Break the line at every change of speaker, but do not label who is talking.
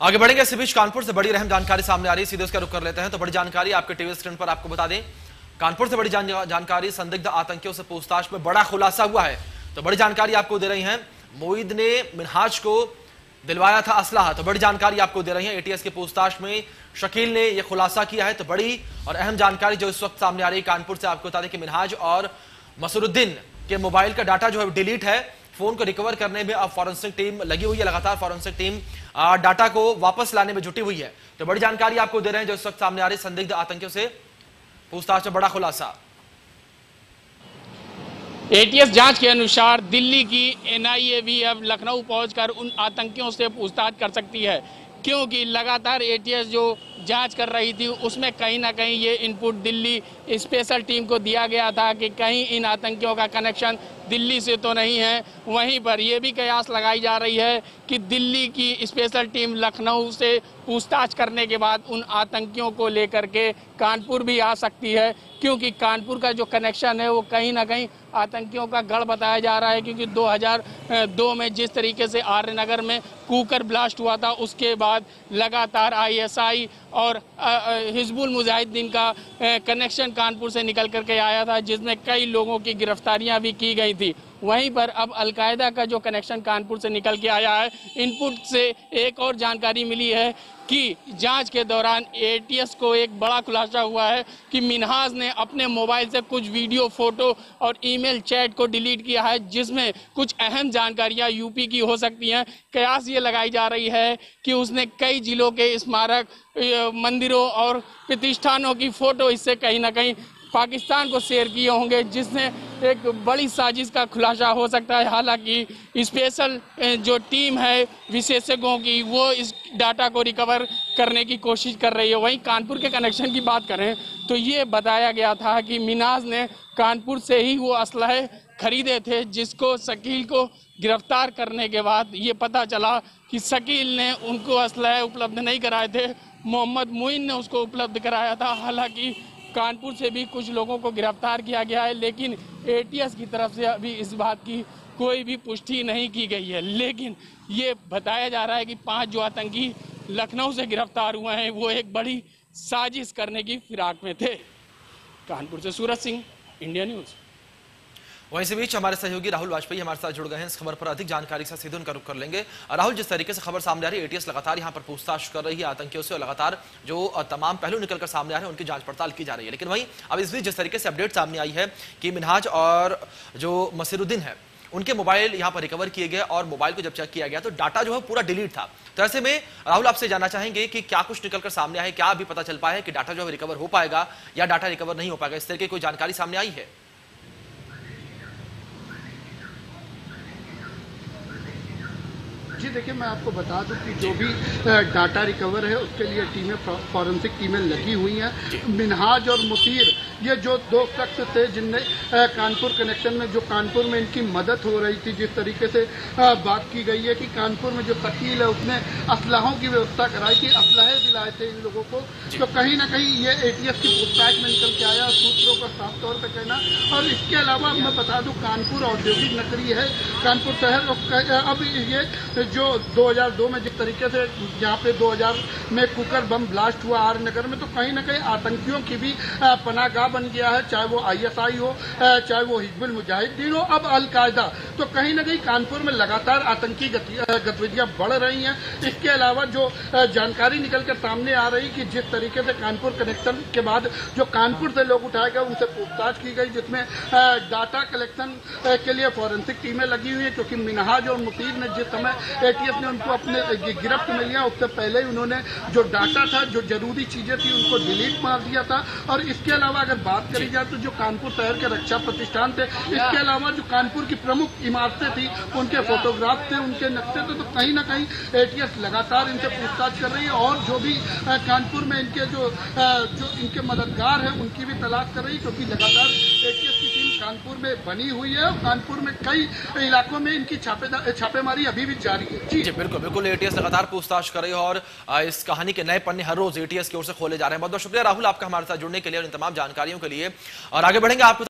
आगे बढ़ेंगे। इसी बीच कानपुर से बड़ी अहम जानकारी सामने आ रही है, सीधे उसका रुख कर लेते हैं। तो बड़ी जानकारी आपके टीवी स्क्रीन पर आपको बता दें, कानपुर से बड़ी जानकारी, संदिग्ध आतंकियों से पूछताछ में बड़ा खुलासा हुआ है। तो बड़ी जानकारी आपको दे रही हैं, मोईद ने मिनहाज को दिलवाया था असलहा। तो बड़ी जानकारी आपको दे रही है, एटीएस की पूछताछ में शकील ने यह खुलासा किया है। तो बड़ी और अहम जानकारी जो इस वक्त सामने आ रही है कानपुर से, आपको बता दें कि मिनहाज और मसरुद्दीन के मोबाइल का डाटा जो है डिलीट है। फोन को रिकवर करने में अब फॉरेंसिक टीम लगी हुई है, लगातार फॉरेंसिक टीम डाटा को वापस लाने में जुटी हुई है। तो बड़ी जानकारी आपको दे रहे हैं जो इस वक्त सामने आ रही है, संदिग्ध आतंकियों से पूछताछ में बड़ा खुलासा।
एटीएस जांच के अनुसार दिल्ली की एनआईए भी अब लखनऊ पहुंचकर उन आतंकियों से पूछताछ कर सकती है, क्योंकि लगातार एटीएस जो जांच कर रही थी उसमें कहीं ना कहीं ये इनपुट दिल्ली स्पेशल टीम को दिया गया था कि कहीं इन आतंकियों का कनेक्शन दिल्ली से तो नहीं है। वहीं पर यह भी कयास लगाई जा रही है कि दिल्ली की स्पेशल टीम लखनऊ से पूछताछ करने के बाद उन आतंकियों को लेकर के कानपुर भी आ सकती है, क्योंकि कानपुर का जो कनेक्शन है वो कहीं ना कहीं आतंकियों का गढ़ बताया जा रहा है। क्योंकि 2002 में जिस तरीके से आर्यनगर में कुकर ब्लास्ट हुआ था, उसके बाद लगातार आईएसआई और हिजबुल मुजाहिदीन का कनेक्शन कानपुर से निकल करके आया था, जिसमें कई लोगों की गिरफ्तारियां भी की गई थी। वहीं पर अब अलकायदा का जो कनेक्शन कानपुर से निकल के आया है। इनपुट से एक और जानकारी मिली है कि जांच के दौरान एटीएस को एक बड़ा खुलासा हुआ है कि मिनहाज ने अपने मोबाइल से कुछ वीडियो, फोटो और ईमेल चैट को डिलीट किया है, जिसमें कुछ अहम जानकारियां यूपी की हो सकती हैं। कयास ये लगाई जा रही है कि उसने कई जिलों के स्मारक, मंदिरों और प्रतिष्ठानों की फोटो इससे कहीं ना कहीं पाकिस्तान को शेयर किए होंगे, जिसने एक बड़ी साजिश का खुलासा हो सकता है। हालांकि स्पेशल जो टीम है विशेषज्ञों की, वो इस डाटा को रिकवर करने की कोशिश कर रही है। वहीं कानपुर के कनेक्शन की बात करें तो ये बताया गया था कि मिनहाज ने कानपुर से ही वो असलहे खरीदे थे, जिसको शकील को गिरफ्तार करने के बाद ये पता चला कि शकील ने उनको असलहे उपलब्ध नहीं कराए थे, मोहम्मद मोइन ने उसको उपलब्ध कराया था। हालांकि कानपुर से भी कुछ लोगों को गिरफ्तार किया गया है, लेकिन एटीएस की तरफ से अभी इस बात की कोई भी पुष्टि नहीं की गई है। लेकिन ये बताया जा रहा है कि 5 जो आतंकी लखनऊ से गिरफ्तार हुए हैं वो एक बड़ी साजिश करने की फिराक में थे। कानपुर से सूरज सिंह, इंडिया न्यूज।
वहीं इसी बीच हमारे सहयोगी राहुल वाजपेयी हमारे साथ जुड़ गए हैं। इस खबर पर अधिक जानकारी से सीधे उनका रुख कर लेंगे। राहुल, जिस तरीके से खबर सामने आ रही है, एटीएस लगातार यहां पर पूछताछ कर रही है आतंकियों से और लगातार जो तमाम पहलू निकलकर सामने आ रहे हैं उनकी जांच पड़ताल की जा रही है। लेकिन वहीं अब इस बीच जिस तरीके से अपडेट सामने आई है कि मिनहाज और जो मसरुद्दीन है उनके मोबाइल यहां पर रिकवर किए गए और मोबाइल को जब चेक किया गया तो डाटा जो है पूरा डिलीट था। तो ऐसे में राहुल, आपसे जानना चाहेंगे कि क्या कुछ निकलकर सामने आया है, क्या अभी पता चल पाया है कि डाटा जो है रिकवर हो पाएगा या डाटा रिकवर नहीं हो पाएगा, इस तरह की कोई जानकारी सामने आई है?
जी देखिए, मैं आपको बता दूं कि जो भी डाटा रिकवर है उसके लिए टीमें, फॉरेंसिक टीमें लगी हुई हैं। मिनहाज और मुतीर, ये जो 2 शख्स थे जिनने कानपुर कनेक्शन में, जो कानपुर में इनकी मदद हो रही थी, जिस तरीके से बात की गई है कि कानपुर में जो शकील है उसने असलहों की व्यवस्था कराई थी, असलहे दिलाए थे इन लोगों को। तो कहीं ना कहीं ये एटीएस की पूछताछ में निकल के आया, सूत्रों का साफ तौर पर कहना। और इसके अलावा मैं बता दूं, कानपुर औद्योगिक नगरी है, कानपुर शहर। अब ये जो 2002 में जिस तरीके से यहाँ पे 2000 में कुकर बम ब्लास्ट हुआ आर्यनगर में, तो कहीं ना कहीं आतंकियों की भी पनाहगाह बन गया है, चाहे वो आईएसआई हो, चाहे वो हिजबुल मुजाहिदीन हो, अब अलकायदा। तो कहीं ना कहीं कानपुर में लगातार आतंकी गतिविधियां बढ़ रही हैं। इसके अलावा जो जानकारी निकल कर सामने आ रही कि जिस तरीके से कानपुर कनेक्शन के बाद जो कानपुर से लोग उठाए गए उनसे पूछताछ की गई, जिसमें डाटा कलेक्शन के लिए फॉरेंसिक टीमें लगी हुई है, क्योंकि मिनहाज और मुतीर ने जिस समय एटीएस ने उनको अपने गिरफ्त में लिया, उससे पहले ही उन्होंने जो डाटा था, जो जरूरी चीजें थी, उनको डिलीट मार दिया था। और इसके अलावा अगर बात करी जाए तो जो कानपुर शहर के रक्षा प्रतिष्ठान थे, इसके अलावा जो कानपुर की प्रमुख इमारतें थी, उनके फोटोग्राफ थे, उनके नक्शे थे। तो कहीं ना कहीं एटीएस लगातार इनसे पूछताछ कर रही है और जो भी कानपुर में इनके जो इनके मददगार हैं उनकी भी तलाश कर रही है, क्योंकि लगातार एटीएस की टीम कानपुर में बनी हुई है और कानपुर में कई इलाकों में इनकी छापेमारी अभी भी जारी है।
जी बिल्कुल बिल्कुल, एटीएस लगातार पूछताछ कर रही है और इस कहानी के नए पन्ने हर रोज एटीएस की ओर से खोले जा रहे हैं। बहुत बहुत शुक्रिया राहुल आपका हमारे साथ जुड़ने के लिए और इन तमाम जानकारियों के लिए। और आगे बढ़ेंगे आपको